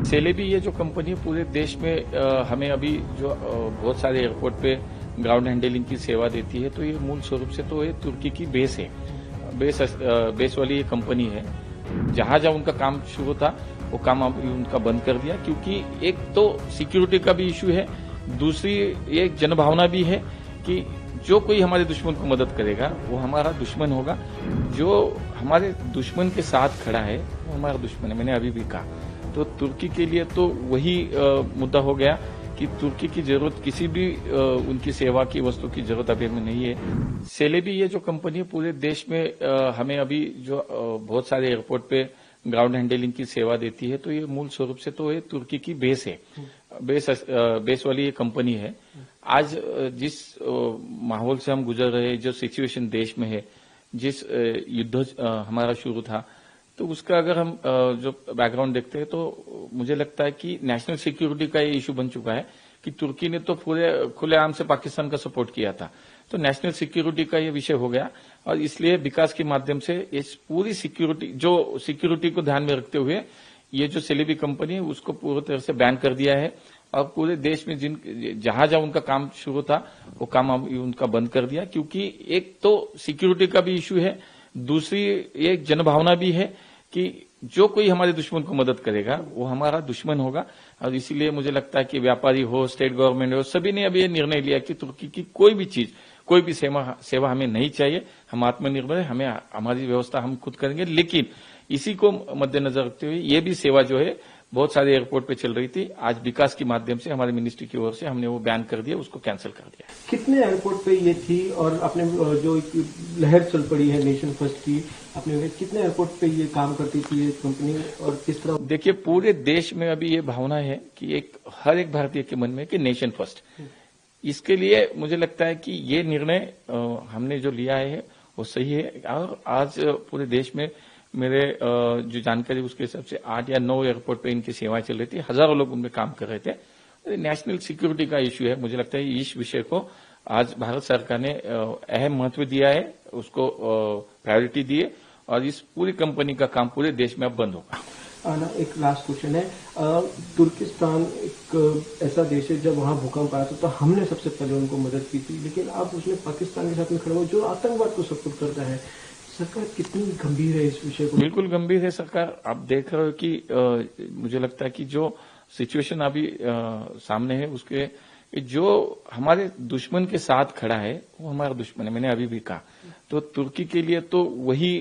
Celebi ये जो company है पूरे देश में हमें अभी जो बहुत सारे एयरपोर्ट पे ग्राउंड हैंडलिंग की सेवा देती है, तो ये मूल स्वरूप से तो ये तुर्की की बेस है। बेस वाली ये कंपनी है। जहां जहां उनका काम शुरू था वो काम अभी उनका बंद कर दिया, क्योंकि एक तो सिक्योरिटी का भी इश्यू है, दूसरी एक जनभावना भी है कि जो कोई हमारे दुश्मन को मदद करेगा वो हमारा दुश्मन होगा। जो हमारे दुश्मन के साथ खड़ा है वो हमारा दुश्मन है, मैंने अभी भी कहा। तो तुर्की के लिए तो वही मुद्दा हो गया कि तुर्की की जरूरत किसी भी उनकी सेवा की वस्तु की जरूरत अभी हमें नहीं है। सेलेबी ये जो कंपनी है पूरे देश में हमें अभी जो बहुत सारे एयरपोर्ट पे ग्राउंड हैंडलिंग की सेवा देती है, तो ये मूल स्वरूप से तो ये तुर्की की बेस है। बेस वाली ये कंपनी है। आज जिस माहौल से हम गुजर रहे हैं, जो सिचुएशन देश में है, जिस युद्ध हमारा शुरू था, तो उसका अगर हम जो बैकग्राउंड देखते हैं तो मुझे लगता है कि नेशनल सिक्योरिटी का ये इशू बन चुका है कि तुर्की ने तो पूरे खुलेआम से पाकिस्तान का सपोर्ट किया था, तो नेशनल सिक्योरिटी का ये विषय हो गया। और इसलिए विकास के माध्यम से इस पूरी सिक्योरिटी को ध्यान में रखते हुए ये जो सेलेबी कंपनी है उसको पूरी तरह से बैन कर दिया है, और पूरे देश में जहां जहां उनका काम शुरू था वो काम उनका बंद कर दिया, क्योंकि एक तो सिक्योरिटी का भी इशू है, दूसरी एक जनभावना भी है कि जो कोई हमारे दुश्मन को मदद करेगा वो हमारा दुश्मन होगा। और इसीलिए मुझे लगता है कि व्यापारी हो, स्टेट गवर्नमेंट हो, सभी ने अभी ये निर्णय लिया कि तुर्की की कोई भी चीज, कोई भी सेवा हमें नहीं चाहिए। हम आत्मनिर्भर है, हमें हमारी व्यवस्था हम खुद करेंगे। लेकिन इसी को मद्देनजर रखते हुए ये भी सेवा जो है बहुत सारे एयरपोर्ट पे चल रही थी, आज विकास के माध्यम से हमारी मिनिस्ट्री की ओर से हमने वो बैन कर दिया, उसको कैंसिल कर दिया। कितने एयरपोर्ट पे ये थी और अपने जो लहर चल पड़ी है नेशन फर्स्ट की, अपने कितने एयरपोर्ट पे ये काम करती थी ये कंपनी, और किस तरह? देखिए, पूरे देश में अभी ये भावना है कि हर एक भारतीय के मन में कि नेशन फर्स्ट। इसके लिए मुझे लगता है कि ये निर्णय हमने जो लिया है वो सही है। और आज पूरे देश में मेरे जो जानकारी उसके हिसाब से 8 या 9 एयरपोर्ट पे इनकी सेवाएं चल रही थी, हजारों लोग उनमें काम कर रहे थे। नेशनल सिक्योरिटी का इश्यू है, मुझे लगता है इस विषय को आज भारत सरकार ने अहम महत्व दिया है, उसको प्रायोरिटी दी है, और इस पूरी कंपनी का काम पूरे देश में अब बंद होगा। एक लास्ट क्वेश्चन है, तुर्किस्तान एक ऐसा देश है जब वहां भूकंप आया था तो हमने सबसे पहले उनको मदद की थी, लेकिन अब उसने पाकिस्तान के साथ में खड़े हुए जो आतंकवाद को सपोर्ट करता है। सरकार कितनी गंभीर है इस विषय को? बिल्कुल गंभीर है सरकार। आप देख रहे हो कि मुझे लगता है कि जो सिचुएशन अभी सामने है उसके जो हमारे दुश्मन के साथ खड़ा है वो हमारा दुश्मन है, मैंने अभी भी कहा। तो तुर्की के लिए तो वही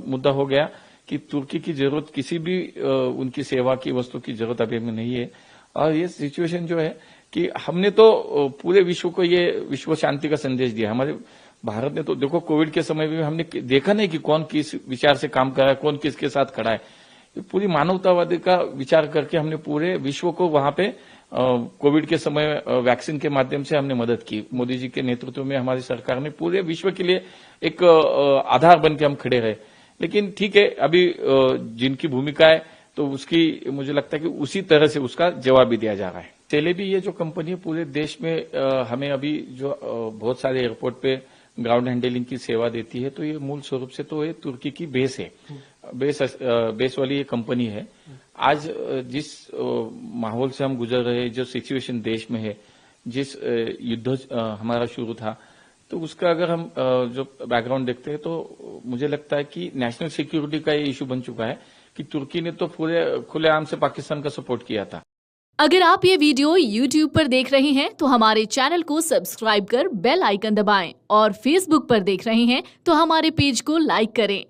मुद्दा हो गया कि तुर्की की जरूरत किसी भी उनकी सेवा की वस्तु की जरूरत अभी हमें नहीं है। और ये सिचुएशन जो है कि हमने तो पूरे विश्व को ये विश्व शांति का संदेश दिया। हमारे भारत ने तो देखो कोविड के समय में हमने देखा नहीं कि कौन किस विचार से काम कर रहा है, कौन किसके साथ खड़ा है। पूरी मानवतावादी का विचार करके हमने पूरे विश्व को वहां पे कोविड के समय वैक्सीन के माध्यम से हमने मदद की। मोदी जी के नेतृत्व में हमारी सरकार ने पूरे विश्व के लिए एक आधार बन के हम खड़े रहे। लेकिन ठीक है, अभी जिनकी भूमिका है तो उसकी मुझे लगता है कि उसी तरह से उसका जवाब भी दिया जा रहा है। सेलेबी ये जो कंपनी है पूरे देश में हमें अभी जो बहुत सारे एयरपोर्ट पे ग्राउंड हैंडलिंग की सेवा देती है, तो ये मूल स्वरूप से तो ये तुर्की की बेस है। बेस वाली ये कंपनी है। आज जिस माहौल से हम गुजर रहे हैं, जो सिचुएशन देश में है, जिस युद्ध हमारा शुरू था, तो उसका अगर हम जो बैकग्राउंड देखते हैं तो मुझे लगता है कि नेशनल सिक्योरिटी का ये इशू बन चुका है कि तुर्की ने तो पूरे खुलेआम से पाकिस्तान का सपोर्ट किया था। अगर आप ये वीडियो YouTube पर देख रहे हैं तो हमारे चैनल को सब्सक्राइब कर बेल आइकन दबाएं, और Facebook पर देख रहे हैं तो हमारे पेज को लाइक करें।